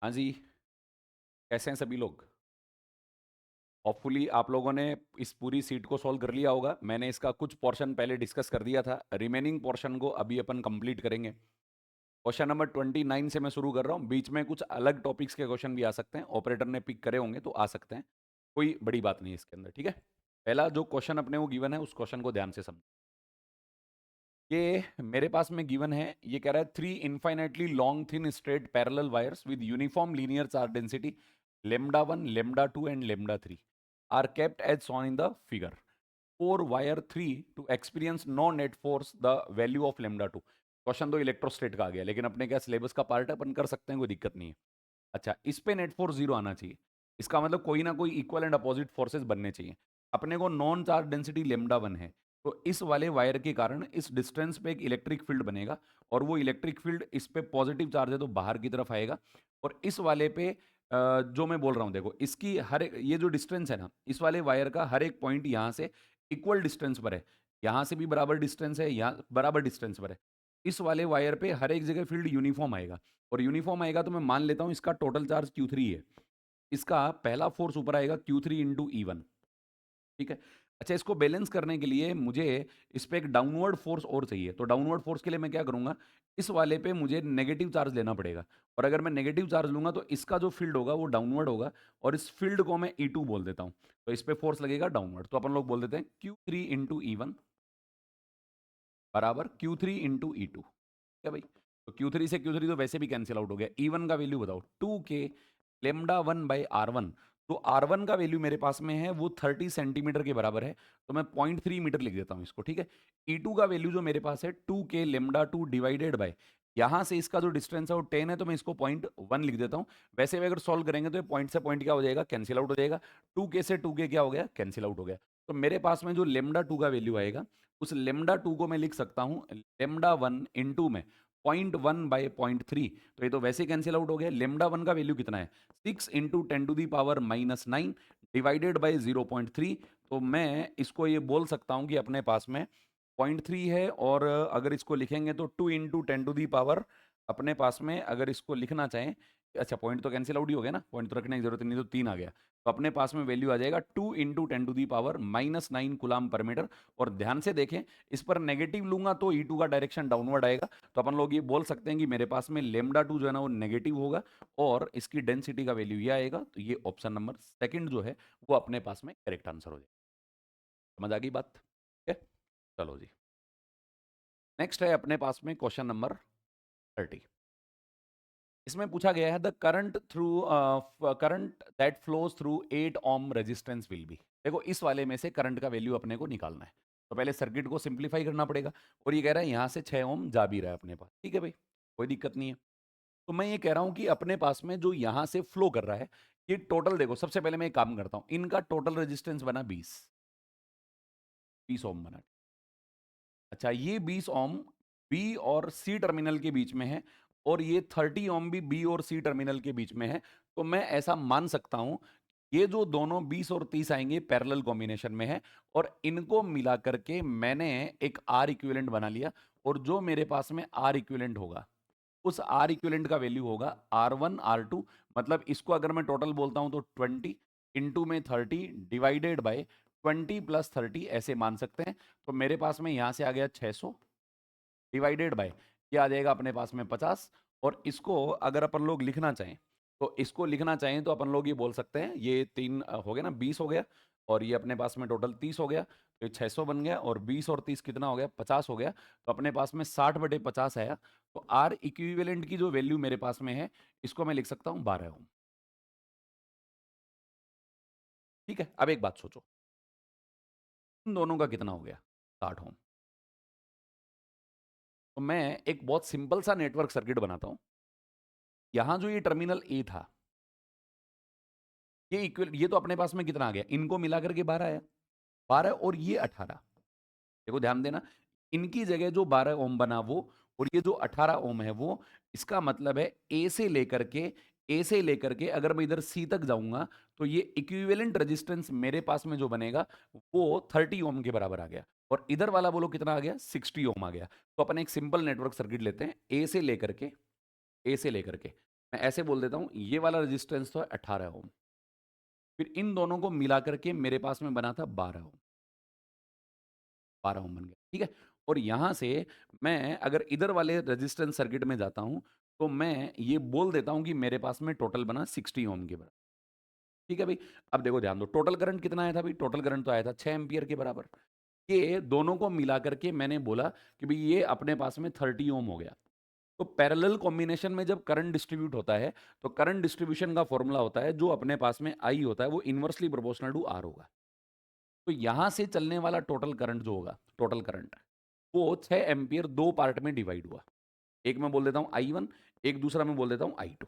हाँ जी, कैसे हैं सभी लोग? होपफुली आप लोगों ने इस पूरी सीट को सॉल्व कर लिया होगा। मैंने इसका कुछ पोर्शन पहले डिस्कस कर दिया था, रिमेनिंग पोर्शन को अभी अपन कंप्लीट करेंगे। क्वेश्चन नंबर 29 से मैं शुरू कर रहा हूँ। बीच में कुछ अलग टॉपिक्स के क्वेश्चन भी आ सकते हैं, ऑपरेटर ने पिक करे होंगे तो आ सकते हैं, कोई बड़ी बात नहीं है इसके अंदर, ठीक है। पहला जो क्वेश्चन अपने को गिवन है उस क्वेश्चन को ध्यान से समझ। ये मेरे पास में गिवन है, ये कह रहा है 3 infinitely long thin straight parallel wires with uniform linear charge density lambda 1 lambda 2 and lambda 3 are kept as shown in the figure. For wire 3 to experience no net force, the value of lambda 2. Question तो इलेक्ट्रोस्टेट का आ गया, लेकिन अपने क्या syllabus का part है, अपन कर सकते हैं, कोई दिक्कत नहीं है। अच्छा, इस पे नेट फोर्स 0 आना चाहिए। इसका मतलब कोई ना कोई इक्वल एंड अपोजिट फोर्सेस बनने चाहिए। अपने को नॉन चार्ज डेंसिटी लेमडा 1 है, तो इस वाले वायर के कारण इस डिस्टेंस पे एक इलेक्ट्रिक फील्ड बनेगा, और वो इलेक्ट्रिक फील्ड इस पे पॉजिटिव चार्ज है तो बाहर की तरफ आएगा, और इस वाले पे जो मैं बोल रहा हूँ देखो, इसकी हर एक ये जो डिस्टेंस है ना, इस वाले वायर का हर एक पॉइंट यहाँ से इक्वल डिस्टेंस पर है, यहाँ से भी बराबर डिस्टेंस है, यहाँ बराबर डिस्टेंस पर है। इस वाले वायर पे हर एक जगह फील्ड यूनिफॉर्म आएगा, और यूनिफॉर्म आएगा तो मैं मान लेता हूं इसका टोटल चार्ज Q3 है। इसका पहला फोर्स ऊपर आएगा Q3 इंटू E1, ठीक है। अच्छा, इसको बैलेंस करने के लिए मुझे इस पे एक डाउनवर्ड फोर्स और चाहिए, तो डाउनवर्ड फोर्स के लिए मैं क्या करूंगा, इस वाले पे मुझे नेगेटिव चार्ज लेना पड़ेगा, और अगर मैं नेगेटिव चार्ज लूंगा तो इसका जो फील्ड होगा वो डाउनवर्ड होगा, और इस फील्ड को मैं E2 बोल देता हूं, तो इस पे फोर्स लगेगा डाउनवर्ड, तो अपन लोग बोल देते हैं Q3 इंटू E1 बराबर Q3 इंटू E2। क्या भाई, तो Q3 से Q3 तो वैसे भी कैंसिल आउट हो गया। E1 का वैल्यू बताओ, 2K लेमडा 1 बाई R1। तो R1 का वैल्यू मेरे पास में है वो 30 सेंटीमीटर के बराबर है, तो मैं 0.3 मीटर लिख देता हूं इसको, ठीक है। E2 का वैल्यू जो मेरे पास है 2K लेमडा 2 डिवाइडेड बाय, यहां से इसका जो डिस्टेंस है वो 10 है, तो मैं इसको 0.1 लिख देता हूं। वैसे भी अगर सॉल्व करेंगे तो पॉइंट से पॉइंट क्या हो जाएगा, कैंसिल आउट हो जाएगा। 2K से 2K क्या हो गया, कैंसिल आउट हो गया। तो मेरे पास में जो लेमडा 2 का वैल्यू आएगा, उस लेमडा 2 को मैं लिख सकता हूं लेमडा 1 इंटू में 0.1 बाई 0.3, तो ये तो वैसे कैंसिल आउट हो गया। लेमडा 1 का वैल्यू कितना है, 6 इंटू 10⁻⁻9 डिवाइडेड बाई 0.3, तो मैं इसको ये बोल सकता हूं कि अपने पास में 0.3 है, और अगर इसको लिखेंगे तो 2 इंटू 10⁻, अपने पास में अगर इसको लिखना चाहें, अच्छा पॉइंट तो कैंसिल आउट ही हो गया ना, पॉइंट तो रखने की जरूरत नहीं, तो 3 आ गया, तो अपने पास में वैल्यू आ जाएगा 2 इंटू 10⁻⁻9 कूलाम पर मीटर। और ध्यान से देखें, इस पर नेगेटिव लूंगा तो E2 का डायरेक्शन डाउनवर्ड आएगा, तो अपन लोग ये बोल सकते हैं कि मेरे पास में लेमडा 2 जो है ना वो नेगेटिव होगा, और इसकी डेंसिटी का वैल्यू ये आएगा, तो ये ऑप्शन नंबर सेकंड जो है वो अपने पास में करेक्ट आंसर हो जाएगा। समझ आ गई बात, ठीक है। चलो जी, नेक्स्ट है अपने पास में क्वेश्चन नंबर 30। इसमें पूछा गया है the current that flows through 8 ohm resistance will be. देखो, इस वाले में से करंट का वैल्यू अपने को निकालना है, तो पहले सर्किट को सिंप्लीफाई करना पड़ेगा, और ये कह रहा है यहाँ से 6 ओम जा भी रहा है अपने पास, ठीक है भाई, कोई दिक्कत नहीं है। तो मैं ये कह रहा हूं कि अपने पास में जो यहां से फ्लो कर रहा है, ये टोटल देखो, सबसे पहले मैं एक काम करता हूं, इनका टोटल रेजिस्टेंस बना 20 ओम बना। अच्छा, ये 20 ओम बी और सी टर्मिनल के बीच में है, और ये 30 ओम भी बी और सी टर्मिनल के बीच में है, तो मैं ऐसा मान सकता हूं, ये जो दोनों 20 और 30 आएंगे पैरेलल कॉम्बिनेशन में है, और इनको मिला करके मैंने एक आर इक्विवेलेंट बना लिया, और जो मेरे पास में आर इक्विवेलेंट होगा, उस आर इक्विवेलेंट का वैल्यू होगा R1 R2, मतलब इसको अगर मैं टोटल बोलता हूं तो 20 इंटू में 30 डिवाइडेड बाय 20 प्लस 30 ऐसे मान सकते हैं। तो मेरे पास में यहां से आ गया 600 डिवाइडेड बाय, ये आ जाएगा अपने पास में 50, और इसको अगर अपन लोग लिखना चाहें, तो इसको लिखना चाहें तो अपन लोग ये बोल सकते हैं, ये 3 हो गया ना, 20 हो गया, और ये अपने पास में टोटल 30 हो गया, तो ये 600 बन गया, और 20 और 30 कितना हो गया, 50 हो गया, तो अपने पास में 60/50 आया। तो आर इक्विवेलेंट की जो वैल्यू मेरे पास में है, इसको मैं लिख सकता हूं 12 ओम। ठीक है, अब एक बात सोचो, इन दोनों का कितना हो गया, 60 ओम। तो मैं एक बहुत सिंपल सा नेटवर्क सर्किट बनाता हूं। यहां जो ये टर्मिनल ए था, ये इक्वल, ये तो अपने पास में कितना आ गया, इनको मिलाकर के 12 आया, 12 और ये 18। देखो ध्यान देना, इनकी जगह जो 12 ओम बना वो, और ये जो 18 ओम है वो, इसका मतलब है ए से लेकर के अगर मैं इधर सी तक जाऊंगा, तो ये इक्विवेलेंट रेजिस्टेंस मेरे पास में जो बनेगा वो 30 ओम के बराबर आ गया, और इधर वाला बोलो कितना आ गया, 60 ओम आ गया। तो अपन एक सिंपल नेटवर्क सर्किट लेते हैं, ए से लेकर के मैं ऐसे बोल देता हूँ, ये वाला रेजिस्टेंस तो है 18 ओम, फिर इन दोनों को मिला करके मेरे पास में बना था 12 ओम, 12 ओम बन गया, ठीक है? और यहाँ से मैं अगर इधर वाले रेजिस्टेंस सर्किट में जाता हूँ, तो मैं ये बोल देता हूँ कि मेरे पास में टोटल बना 60 ओम के बराबर। ठीक है भाई? अब देखो ध्यान दो, टोटल करंट कितना आया था भाई? टोटल करंट तो आया था 6 एम्पीयर के बराबर। ये दोनों को मिला करके मैंने बोला कि भाई ये अपने पास में 30 ओम हो गया। तो पैरेलल कॉम्बिनेशन में जब करंट डिस्ट्रीब्यूट होता है, तो करंट डिस्ट्रीब्यूशन का फॉर्मूला होता है, जो अपने पास में आई होता है वो इनवर्सली प्रोपोर्शनल टू आर होगा। तो यहां से चलने वाला टोटल करंट जो होगा, टोटल करंट, वो 6 एम्पियर दो पार्ट में डिवाइड हुआ। एक मैं बोल देता हूं I1, एक दूसरा मैं बोल देता हूं I2।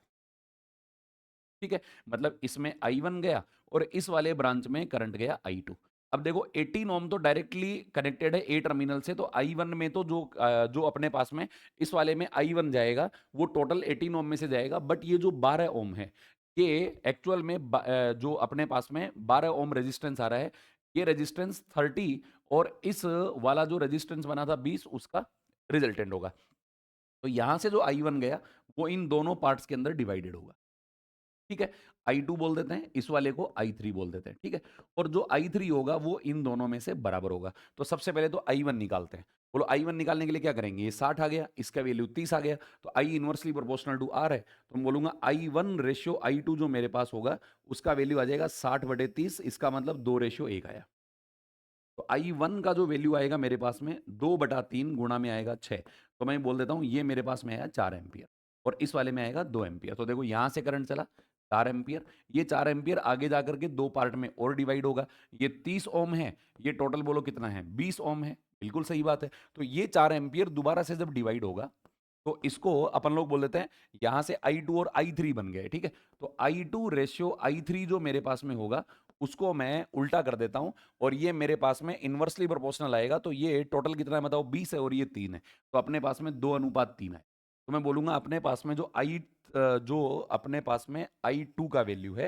ठीक है? मतलब इसमें I1 गया और इस वाले ब्रांच में करंट गया I2। अब देखो 18 ओम तो डायरेक्टली कनेक्टेड है ए टर्मिनल से, तो I1 में तो जो अपने पास में इस वाले में I1 जाएगा, वो टोटल 18 ओम में से जाएगा। बट ये जो 12 ओम है, ये एक्चुअल में जो अपने पास में 12 ओम रेजिस्टेंस आ रहा है, ये रेजिस्टेंस 30 और इस वाला जो रेजिस्टेंस बना था 20, उसका रिजल्टेंट होगा। तो यहां से जो I1 गया, वो इन दोनों पार्ट्स के अंदर डिवाइडेड होगा। ठीक है? I2 बोल देते हैं, इस वाले को I3 बोल देते हैं, ठीक है? और जो I3 होगा वो इन दोनों में से बराबर होगा। तो सबसे पहले तो I1 निकालते हैं। बोलो I1 निकालने के लिए क्या करेंगे? ये 60 आ गया, इसका वैल्यू 30 आ गया, तो I inversely proportional to R है। तो मैं बोलूंगा I1 रेशियो I2 जो मेरे पास होगा, उसका वैल्यू आ जाएगा 60/30, इसका मतलब 2:1 आया। तो I1 का जो वैल्यू आएगा मेरे पास में 2/3 गुणा में आएगा 6। तो मैं बोल देता हूँ ये मेरे पास में आया 4 एम्पियर और इस वाले में आएगा 2 एम्पियर। तो देखो यहाँ से करंट चला 4 एम्पियर, ये 4 एम्पियर आगे जाकर के दो पार्ट में और डिवाइड होगा। ये 30 ओम है, ये टोटल बोलो कितना है? 20 ओम है। बिल्कुल सही बात है। तो ये 4 एम्पियर दोबारा से जब डिवाइड होगा, तो इसको अपन लोग बोल देते हैं, यहां से I2 और I3 बन गए, ठीक है? तो I2 रेशियो I3 जो मेरे पास में होगा, उसको मैं उल्टा कर देता हूं और ये मेरे पास में इनवर्सली प्रोपोर्शनल आएगा। तो ये टोटल कितना है बताओ? 20 है और ये 3 है, तो अपने पास में 2:3 है। तो मैं बोलूंगा अपने पास में जो अपने पास में I2 का वैल्यू है,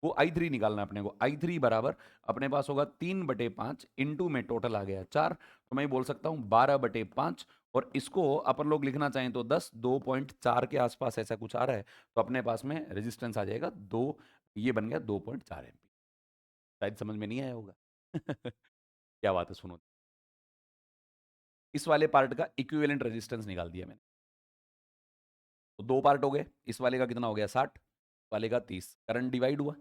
वो I3 निकालना है अपने को। I3 बराबर अपने पास होगा 3/5 इंटू में टोटल आ गया 4, तो मैं बोल सकता हूँ 12/5। और इसको अपन लोग लिखना चाहें तो 2.4 के आसपास ऐसा कुछ आ रहा है, तो अपने पास में रेजिस्टेंस आ जाएगा 2। ये बन गया 2.4 एम्पीयर। शायद समझ में नहीं आया होगा। क्या बात है, सुनो। इस वाले पार्ट का इक्विवेलेंट रेजिस्टेंस निकाल दिया मैंने। तो दो पार्ट हो गए, इस वाले का कितना हो गया? 60, वाले का 30। करंट डिवाइड हुआ,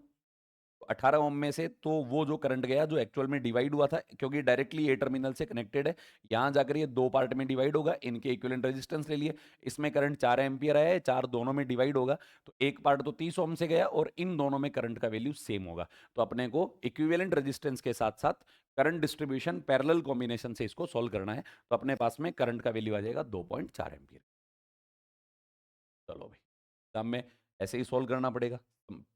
तो 18 ओम में से तो वो जो करंट गया जो एक्चुअल में डिवाइड हुआ था, क्योंकि डायरेक्टली ए टर्मिनल से कनेक्टेड है, यहां जाकर ये दो पार्ट में डिवाइड होगा। इनके इक्विवेलेंट रेजिस्टेंस ले लिए। इसमें करंट 4 एम्पियर आया है, 4 दोनों में डिवाइड होगा, तो एक पार्ट तो 30 ओम से गया और इन दोनों में करंट का वैल्यू सेम होगा। तो अपने को इक्विवेलेंट रेजिस्टेंस के साथ साथ करंट डिस्ट्रीब्यूशन पैरेलल कॉम्बिनेशन से इसको सोल्व करना है। तो अपने पास में करंट का वैल्यू आ जाएगा 2.4 एम्पियर। चलो भाई, तो हमें ऐसे ही सोल्व करना पड़ेगा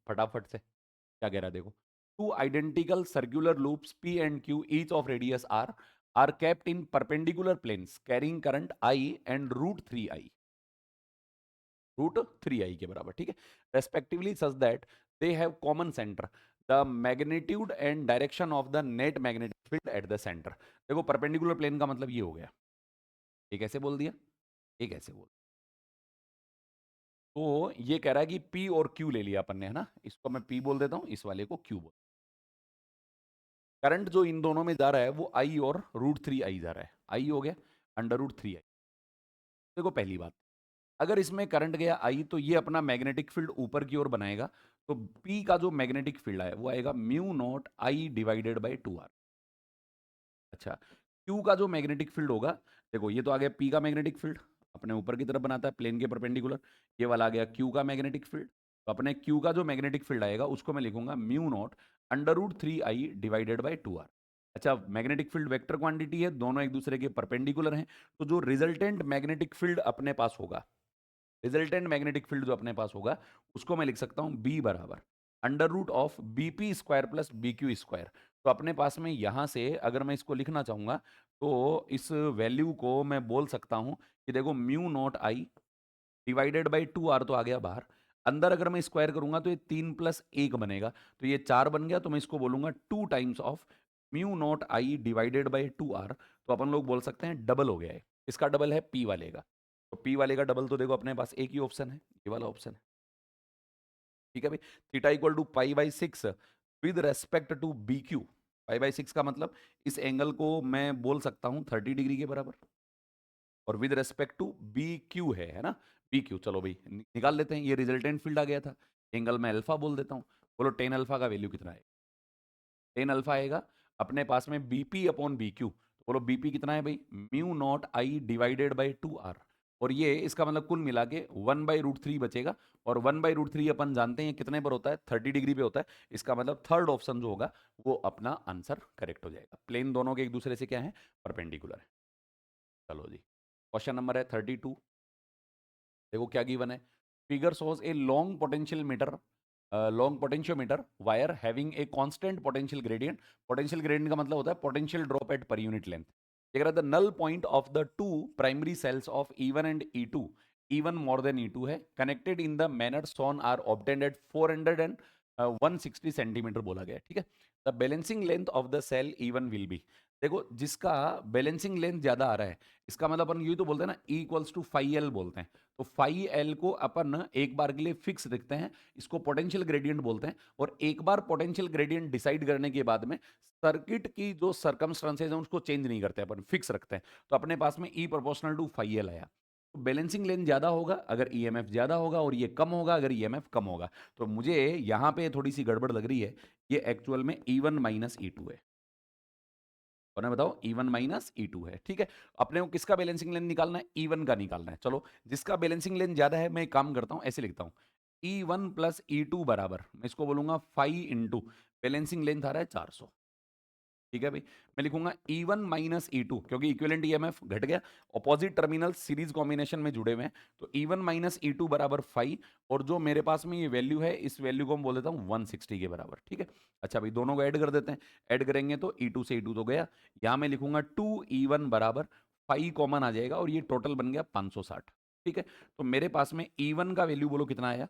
फटाफट से। क्या कह रहा है देखो, two identical circular loops P and Q each of radius R are kept in perpendicular planes carrying current I and root three I के बराबर, ठीक है, respectively such that they have common centre, the magnitude and direction of the net magnetic field at the centre. देखो perpendicular plane का मतलब ये हो गया, ये कैसे बोल दिया, ये कैसे बोल। तो ये कह रहा है कि P और Q ले लिया अपन ने, है ना? इसको मैं P बोल देता हूं, इस वाले को Q बोल। करंट जो इन दोनों में जा रहा है वो I और √3I जा रहा है। I हो गया √3I। देखो पहली बात, अगर इसमें करंट गया I, तो ये अपना मैग्नेटिक फील्ड ऊपर की ओर बनाएगा। तो P का जो मैग्नेटिक फील्ड है वो आएगा μ0I डिवाइडेड बाई 2R। अच्छा, Q का जो मैग्नेटिक फील्ड होगा, देखो ये तो आ गया P का मैग्नेटिक फील्ड, अपने ऊपर की तरफ बनाता है प्लेन के परपेंडिकुलर। ये वाला आ गया Q का मैग्नेटिक फील्ड। तो अपने Q का जो मैग्नेटिक फील्ड आएगा उसको मैं लिखूंगा μ0 √3I डिवाइडेड बाई 2R। अच्छा, मैग्नेटिक फील्ड वेक्टर क्वांटिटी है, दोनों एक दूसरे के परपेंडिकुलर हैं। तो जो रिजल्टेंट मैग्नेटिक फील्ड अपने पास होगा, रिजल्टेंट मैग्नेटिक फील्ड जो अपने पास होगा, उसको मैं लिख सकता हूं B बराबर √BP² प्लस BQ²। तो अपने पास में यहां से अगर मैं इसको लिखना चाहूंगा, तो इस वैल्यू को मैं बोल सकता हूं कि देखो μ0I डिवाइडेड बाई 2R तो आ गया बाहर, अंदर अगर मैं स्क्वायर करूंगा तो ये 3+1 बनेगा, तो ये 4 बन गया। तो मैं इसको बोलूंगा 2 times of μ0I divided by 2R। तो अपन लोग बोल सकते हैं डबल हो गया है। इसका डबल है P वाले का। तो P वाले का डबल तो देखो अपने पास एक ही ऑप्शन है, ये वाला ऑप्शन है। ठीक है भाई, theta equal to π/6 with respect to B Q. π/6 का मतलब इस एंगल को मैं बोल सकता हूं 30 डिग्री के बराबर, और with respect to B Q है ना, बी क्यू। चलो भाई निकाल लेते हैं, ये रिजल्टेंट फील्ड आ गया था, एंगल मैं अल्फा बोल देता हूँ। बोलो टेन अल्फा का वैल्यू कितना है? टेन अल्फा आएगा अपने पास में बीपी अपॉन बी क्यू। तो बोलो बीपी कितना है भाई? Mu not I divided by 2r, और ये इसका मतलब कुल मिला के 1/√3 बचेगा, और 1/√3 अपन जानते हैं कितने पर होता है, 30 डिग्री पे होता है। इसका मतलब थर्ड ऑप्शन जो होगा वो अपना आंसर करेक्ट हो जाएगा। प्लेन दोनों के एक दूसरे से क्या है, परपेंडिकुलर है। चलो जी, क्वेश्चन नंबर है 32। देखो क्या गिवन है, figure shows a long potential meter, long potentiometer wire having a constant potential gradient. Potential gradient का मतलब होता है potential drop at per unit length. ये कह रहा था null point of the two primary cells of E1 and E2, E1 more than E2 है, connected in the manner shown are obtained at 400 and 160 centimetre बोला गया है, ठीक है। The balancing length of the cell E1 will be. देखो जिसका balancing length ज्यादा आ रहा है, इसका मतलब अपन यही तो बोलते हैं ना, E equals to phi L बोलते हैं। तो फाई एल को अपन एक बार के लिए फिक्स रखते हैं, इसको पोटेंशियल ग्रेडियंट बोलते हैं। और एक बार पोटेंशियल ग्रेडियंट डिसाइड करने के बाद में सर्किट की जो सर्कमस्टेंसेज हैं उसको चेंज नहीं करते, अपन फिक्स रखते हैं। तो अपने पास में ई प्रोपोर्शनल टू फाई एल आया। तो बैलेंसिंग लेंथ ज्यादा होगा अगर ईएमएफ ज्यादा होगा, और ये कम होगा अगर ईएमएफ कम होगा। तो मुझे यहां पे थोड़ी सी गड़बड़ लग रही है, ये एक्चुअल में E1 माइनस E2 है। और बताओ E1 माइनस E2 है, ठीक है। अपने को किसका बैलेंसिंग लेंथ निकालना है? E1 का निकालना है। चलो जिसका बैलेंसिंग लेंथ ज्यादा है, मैं एक काम करता हूं, ऐसे लिखता हूं, E1 प्लस E2 बराबर, मैं इसको बोलूंगा फाई इंटू बैलेंसिंग लेंथ आ रहा है 400। ठीक है भाई, मैं लिखूंगा E1 माइनस E2, क्योंकि इक्विवेलेंट ईएमएफ घट गया, अपोजिट टर्मिनल सीरीज कॉम्बिनेशन में जुड़े हुए हैं। तो E1 माइनस E2 बराबर 5, और जो मेरे पास में ये वैल्यू है, इस वैल्यू को हम बोल देता हूँ 160 के बराबर, ठीक है। अच्छा भाई, दोनों को ऐड कर देते हैं, ऐड करेंगे तो E2 से E2 तो गया, यहाँ मैं लिखूंगा 2E1 बराबर 5 कॉमन आ जाएगा, और ये टोटल बन गया 560, ठीक है। तो मेरे पास में E1 का वैल्यू बोलो कितना आया,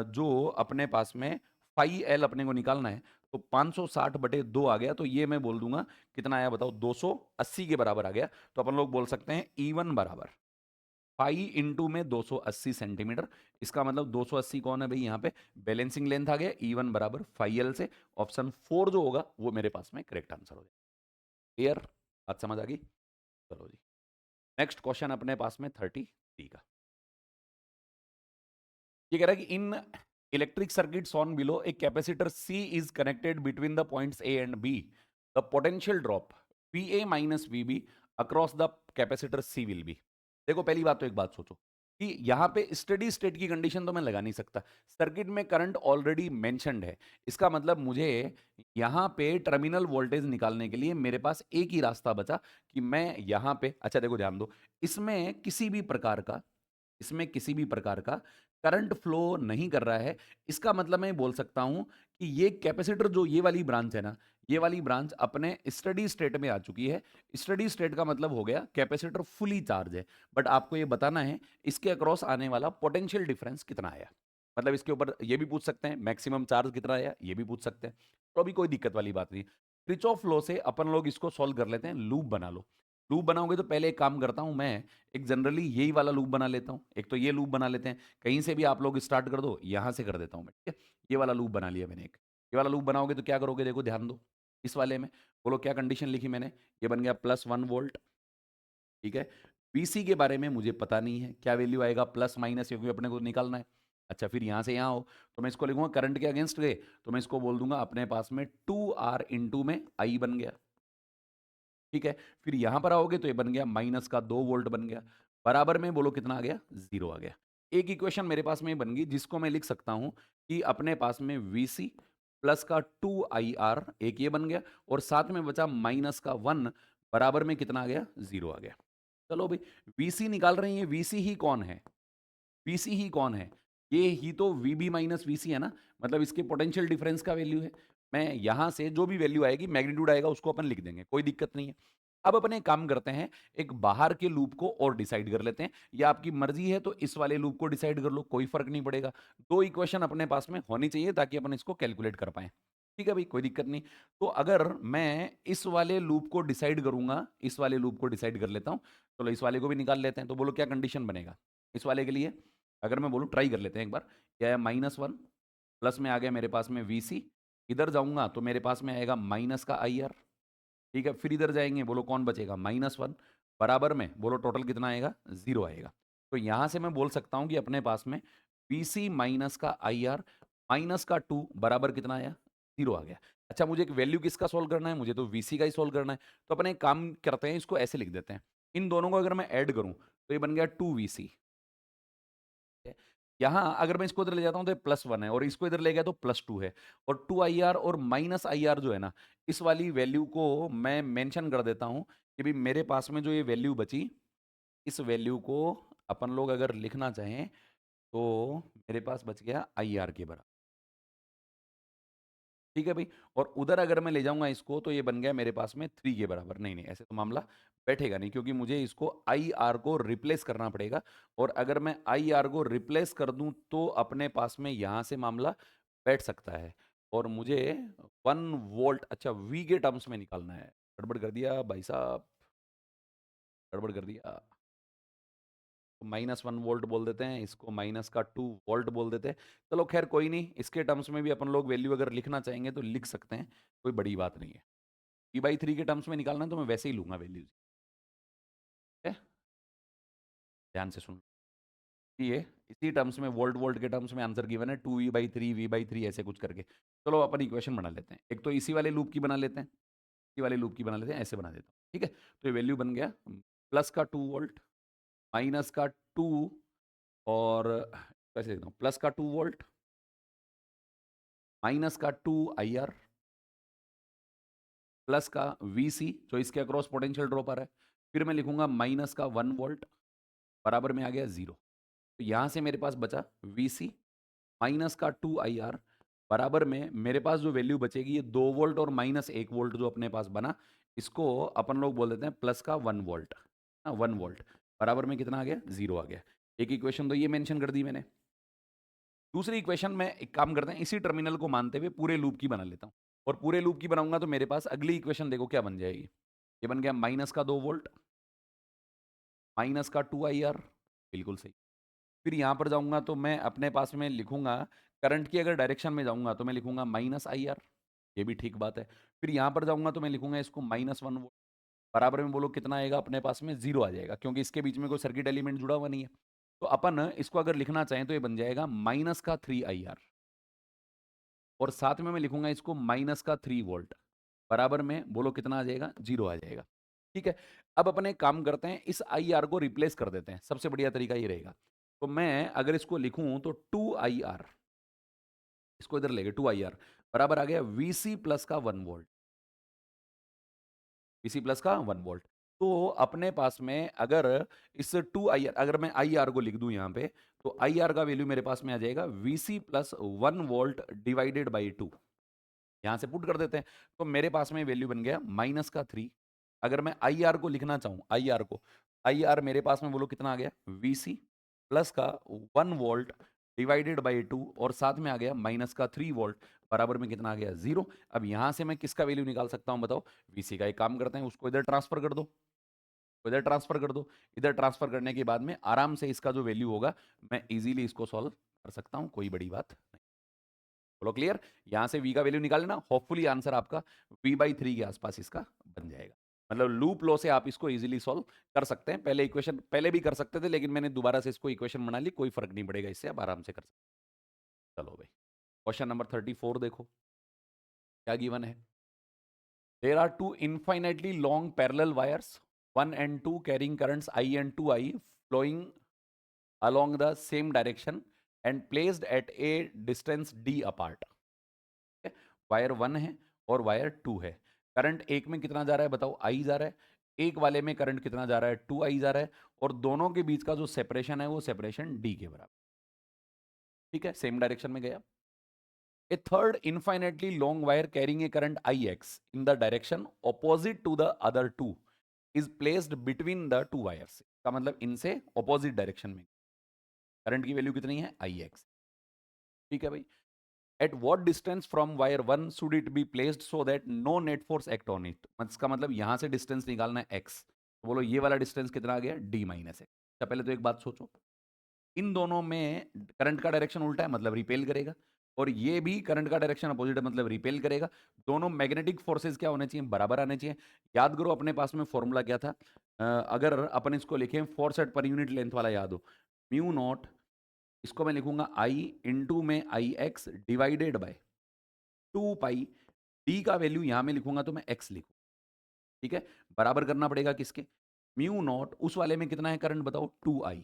जो अपने पास में फाई एल अपने को निकालना है, तो 560/2 आ गया। तो ये मैं बोल दूंगा कितना आया बताओ, 280 के बराबर आ गया। तो अपन लोग बोल सकते हैं E1 बराबर पाई इंटू में 280 सेंटीमीटर। इसका मतलब 280 कौन है भाई, यहाँ पे बैलेंसिंग लेंथ आ गया, E1 बराबर फाई एल से। ऑप्शन 4 जो होगा वो मेरे पास में करेक्ट आंसर हो जाएगा। क्लियर, बात समझ आ गई? चलो जी, नेक्स्ट क्वेश्चन अपने पास में 33 का। ये कह रहा है कि इन electric circuit on below a capacitor C is connected between the points A and B, the potential drop VA minus VB across the capacitor C will be. देखो पहली बात तो एक बात सोचो कि यहाँ पे स्टडी स्टेट की कंडीशन तो मैं लगा नहीं सकता, सर्किट में करंट ऑलरेडी मेंशन्ड है। इसका मतलब मुझे यहाँ पे टर्मिनल वोल्टेज निकालने के लिए मेरे पास एक ही रास्ता बचा कि मैं यहाँ पे, अच्छा देखो ध्यान दो, इसमें किसी भी प्रकार का, इसमें किसी भी प्रकार का करंट फ्लो नहीं कर रहा है। इसका मतलब मैं बोल सकता हूं कि ये कैपेसिटर जो ये वाली ब्रांच है ना, ये वाली ब्रांच अपने स्टडी स्टेट में आ चुकी है। स्टडी स्टेट का मतलब हो गया कैपेसिटर फुली चार्ज है। बट आपको ये बताना है इसके अक्रॉस आने वाला पोटेंशियल डिफरेंस कितना आया। मतलब इसके ऊपर ये भी पूछ सकते हैं मैक्सिमम चार्ज कितना आया, ये भी पूछ सकते हैं। तो अभी कोई दिक्कत वाली बात नहीं। क्रिचॉफ लॉ से अपन लोग इसको सॉल्व कर लेते हैं। लूप बना लो। लूप बनाओगे तो पहले एक काम करता हूं मैं, एक जनरली यही वाला लूप बना लेता हूं। एक तो ये लूप बना लेते हैं, कहीं से भी आप लोग स्टार्ट कर दो, यहां से कर देता हूं मैं, ठीक है। ये वाला लूप बना लिया मैंने एक। ये वाला लूप बनाओगे तो क्या करोगे, देखो ध्यान दो, इस वाले में बोलो क्या कंडीशन लिखी मैंने, ये बन गया +1 वोल्ट, ठीक है। VC के बारे में मुझे पता नहीं है क्या वैल्यू आएगा, प्लस माइनस, क्योंकि अपने को निकालना है। अच्छा फिर यहां से यहां हो, तो मैं इसको लिखूंगा करंट के अगेंस्ट गए, तो मैं इसको बोल दूंगा अपने पास में 2R इंटू में I बन गया, ठीक है। फिर यहां पर आओगे तो ये बन गया -2 वोल्ट बन गया, बराबर में बोलो कितना आ गया, 0 आ गया। एक इक्वेशन मेरे पास में बन गई जिसको मैं लिख सकता हूं कि अपने पास में VC प्लस का 2IR, एक ये बन गया, और साथ में बचा -1, बराबर में कितना आ गया, 0 आ गया। चलो भाई, VC निकाल रहे हैं, ये VC ही कौन है, VC ही कौन है, ये ही तो VB माइनस VC है ना, मतलब इसके पोटेंशियल डिफरेंस का वैल्यू है। मैं यहां से जो भी वैल्यू आएगी, मैग्नीट्यूड आएगा, उसको अपन लिख देंगे, कोई दिक्कत नहीं है। अब अपन एक काम करते हैं, एक बाहर के लूप को और डिसाइड कर लेते हैं, या आपकी मर्जी है तो इस वाले लूप को डिसाइड कर लो, कोई फर्क नहीं पड़ेगा। दो इक्वेशन अपने पास में होनी चाहिए ताकि अपन इसको कैलकुलेट कर पाए, ठीक है भाई, कोई दिक्कत नहीं। तो अगर मैं इस वाले लूप को डिसाइड करूंगा, इस वाले लूप को डिसाइड कर लेता हूं, चलो इस वाले को भी निकाल लेते हैं। तो बोलो क्या कंडीशन बनेगा इस वाले के लिए, अगर मैं बोलूँ ट्राई कर लेते हैं एक बार, क्या है, -1, प्लस में आ गया मेरे पास में वीसी, इधर जाऊंगा तो मेरे पास में आएगा माइनस का आईआर। ठीक है, फिर इधर जाएंगे, बोलो कौन बचेगा, -1, बराबर में बोलो टोटल कितना आएगा, 0 आएगा। तो यहां से मैं बोल सकता हूं कि अपने पास में वीसी माइनस का आईआर माइनस का 2 बराबर कितना आया, 0 आ गया। अच्छा, मुझे एक वैल्यू किसका सोल्व करना है, मुझे तो वीसी का ही सोल्व करना है। तो अपने एक काम करते हैं, इसको ऐसे लिख देते हैं, इन दोनों को अगर मैं ऐड करूं तो ये बन गया 2VC। यहां अगर मैं इसको इधर ले जाता हूं तो +1 है, और इसको इधर ले गया तो +2 है, और 2IR और -IR जो है ना, इस वाली वैल्यू को मैं मेंशन कर देता हूं कि भाई मेरे पास में जो ये वैल्यू बची, इस वैल्यू को अपन लोग अगर लिखना चाहें तो मेरे पास बच गया IR के बराबर। ठीक है भाई, और उधर अगर मैं ले जाऊंगा इसको तो ये बन गया मेरे पास में 3 के बराबर। नहीं नहीं, ऐसे तो मामला बैठेगा नहीं, क्योंकि मुझे इसको IR को रिप्लेस करना पड़ेगा, और अगर मैं IR को रिप्लेस कर दूं तो अपने पास में यहां से मामला बैठ सकता है, और मुझे 1 वोल्ट, अच्छा V के टर्म्स में निकालना है। गड़बड़ कर दिया भाई साहब, गड़बड़ कर दिया। -1 वोल्ट बोल देते हैं इसको, माइनस का 2 वोल्ट बोल देते हैं। चलो खैर कोई नहीं, इसके टर्म्स में भी अपन लोग वैल्यू अगर लिखना चाहेंगे तो लिख सकते हैं, कोई बड़ी बात नहीं है। P/3 के टर्म्स में निकालना है तो मैं वैसे ही लूंगा वैल्यूज। ठीक है, ध्यान से सुन, ये इसी टर्म्स में, वोल्ट वोल्ट के टर्म्स में आंसर गिवन है, 2E/3 V/3 ऐसे कुछ करके। चलो अपन इक्वेशन बना लेते हैं, एक तो इसी वाले लूप की बना लेते हैं, इसी वाले लूप की बना लेते हैं, ऐसे बना देता हूँ। ठीक है, तो ये वैल्यू बन गया +2 वोल्ट, -2, और कैसे देखता हूँ, +2 वोल्ट, -2 IR, प्लस का VC जो इसके अक्रॉस पोटेंशियल ड्रॉप आ रहा है, फिर मैं लिखूंगा -1 वोल्ट, बराबर में आ गया 0। तो यहां से मेरे पास बचा VC -2 IR, बराबर में मेरे पास जो वैल्यू बचेगी ये 2 वोल्ट और -1 वोल्ट जो अपने पास बना, इसको अपन लोग बोल देते हैं प्लस का 1 वोल्ट, 1 वोल्ट, बराबर में कितना आ गया, 0 आ गया। एक इक्वेशन तो ये मेंशन कर दी मैंने। दूसरी इक्वेशन में एक काम करते हैं, इसी टर्मिनल को मानते हुए पूरे लूप की बना लेता हूं, और पूरे लूप की बनाऊंगा तो मेरे पास अगली इक्वेशन देखो क्या बन जाएगी। ये बन गया -2 वोल्ट, -2 IR, बिल्कुल सही। फिर यहां पर जाऊंगा तो मैं अपने पास में लिखूंगा, करंट की अगर डायरेक्शन में जाऊंगा तो मैं लिखूंगा -IR, ये भी ठीक बात है। फिर यहां पर जाऊंगा तो मैं लिखूंगा इसको -1 वोल्ट, बराबर में बोलो कितना आएगा, अपने पास में 0 आ जाएगा, क्योंकि इसके बीच में कोई सर्किट एलिमेंट जुड़ा हुआ नहीं है। तो अपन इसको अगर लिखना चाहें तो ये बन जाएगा -3 IR, और साथ में मैं लिखूंगा इसको -3 वोल्ट, बराबर में बोलो कितना आ जाएगा, 0 आ जाएगा। ठीक है, अब अपन एक काम करते हैं, इस IR को रिप्लेस कर देते हैं, सबसे बढ़िया तरीका ये रहेगा। तो मैं अगर इसको लिखूं तो 2 IR, इसको इधर लेके 2 IR, बराबर आ गया VC प्लस का 1 वोल्ट, VC प्लस का 1 वोल्ट। तो अपने पास में अगर इस 2 IR, अगर मैं IR को लिख दूं यहाँ पे, तो IR का वैल्यू मेरे पास में आ जाएगा VC plus 1 volt divided by 2। यहां से पुट कर देते हैं, तो मेरे पास में वैल्यू बन गया -3। अगर मैं IR को लिखना चाहूं, IR को, IR मेरे पास में बोलो कितना आ गया, VC प्लस का 1 वोल्ट डिवाइडेड बाई 2, और साथ में आ गया -3 वोल्ट, बराबर में कितना आ गया, 0। अब यहां से मैं किसका वैल्यू निकाल सकता हूं बताओ, VC का। एक काम करते हैं, उसको इधर ट्रांसफर कर दो, इधर ट्रांसफर कर दो। इधर ट्रांसफर करने के बाद में आराम से इसका जो वैल्यू होगा, मैं इजीली इसको सॉल्व कर सकता हूं, कोई बड़ी बात नहीं। बोलो क्लियर, यहां से V का वैल्यू निकाल लेना, होपफुली आंसर आपका V/3 के आसपास इसका बन जाएगा। मतलब लूप लॉ से आप इसको इजीली सॉल्व कर सकते हैं। पहले इक्वेशन पहले भी कर सकते थे, लेकिन मैंने दोबारा से इसको इक्वेशन बना ली, कोई फर्क नहीं पड़ेगा, इससे आप आराम से कर सकते हैं। चलो भाई, क्वेश्चन नंबर 34 देखो क्या गिवन है। There are two infinitely long parallel wires 1 and 2 carrying currents I and 2I flowing along the same direction and placed at a distance d apart। Wire 1 है और वायर 2 है, करंट एक में कितना जा रहा है बताओ, I जा रहा है, एक वाले में करंट कितना जा रहा है, 2I जा रहा है, और दोनों के बीच का जो सेपरेशन है वो सेपरेशन D के बराबर। ठीक है, सेम डायरेक्शन में गया। A third infinitely long wire carrying a current IX in the direction opposite to the other two is placed between the two wires. का मतलब इनसे ऑपोजिट डायरेक्शन में करंट की वैल्यू कितनी है, IX। ठीक है भाई, at what distance from wire 1 should it be placed so that no net force act on it. इसका मतलब यहां से डिस्टेंस निकालना है x, तो बोलो ये वाला डिस्टेंस कितना आ गया, d माइनस एक्स। अच्छा पहले तो एक बात सोचो, इन दोनों में करंट का डायरेक्शन उल्टा है, मतलब रिपेल करेगा। और ये भी करंट का डायरेक्शन अपोजिट है, मतलब रिपेल करेगा। दोनों मैग्नेटिक फोर्सेस क्या होने चाहिए, बराबर आने चाहिए। याद करो अपने पास में फॉर्मूला क्या था, अगर अपन इसको लिखें force at per unit length वाला, याद हो, म्यू नॉट, इसको मैं लिखूंगा आई इंटू में I X divided by 2 pi, D का वैल्यू यहां में लिखूंगा तो मैं एक्स लिखूंगा, ठीक है। बराबर करना पड़ेगा किसके, म्यू नॉट उस वाले में कितना है करंट बताओ, 2 आई,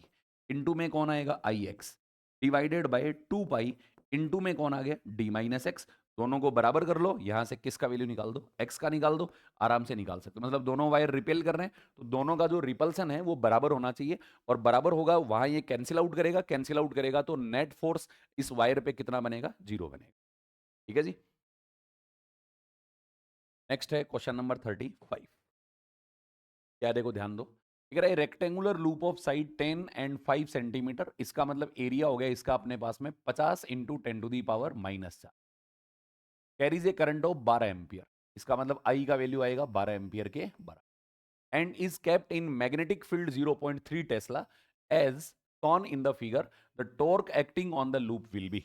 इंटू में कौन आएगा I X, divided by 2 pi, into में कौन आ गया डी माइनस एक्स। दोनों को बराबर कर लो, यहां से किसका वैल्यू निकाल दो, एक्स का निकाल दो, आराम से निकाल सकते हो। मतलब दोनों वायर रिपेल कर रहे हैं तो दोनों का जो रिपल्सन है वो बराबर होना चाहिए, और बराबर होगा वहां ये कैंसिल आउट करेगा, कैंसिल आउट करेगा तो नेट फोर्स इस वायर पे कितना बनेगा, 0 बनेगा, ठीक है जी। नेक्स्ट है क्वेश्चन नंबर 35। क्या देखो ध्यान दो, कह रहा है rectangular loop of side 10 and 5 centimetre, इसका मतलब एरिया हो गया इसका अपने पास में 50 into 10⁻⁻⁴, carries A current of 12 ampere, इसका मतलब आई का वैल्यू आएगा 12 एम्पियर के बराबर, and is kept in magnetic field 0.3 tesla as shown in the figure, the torque acting on the loop will be।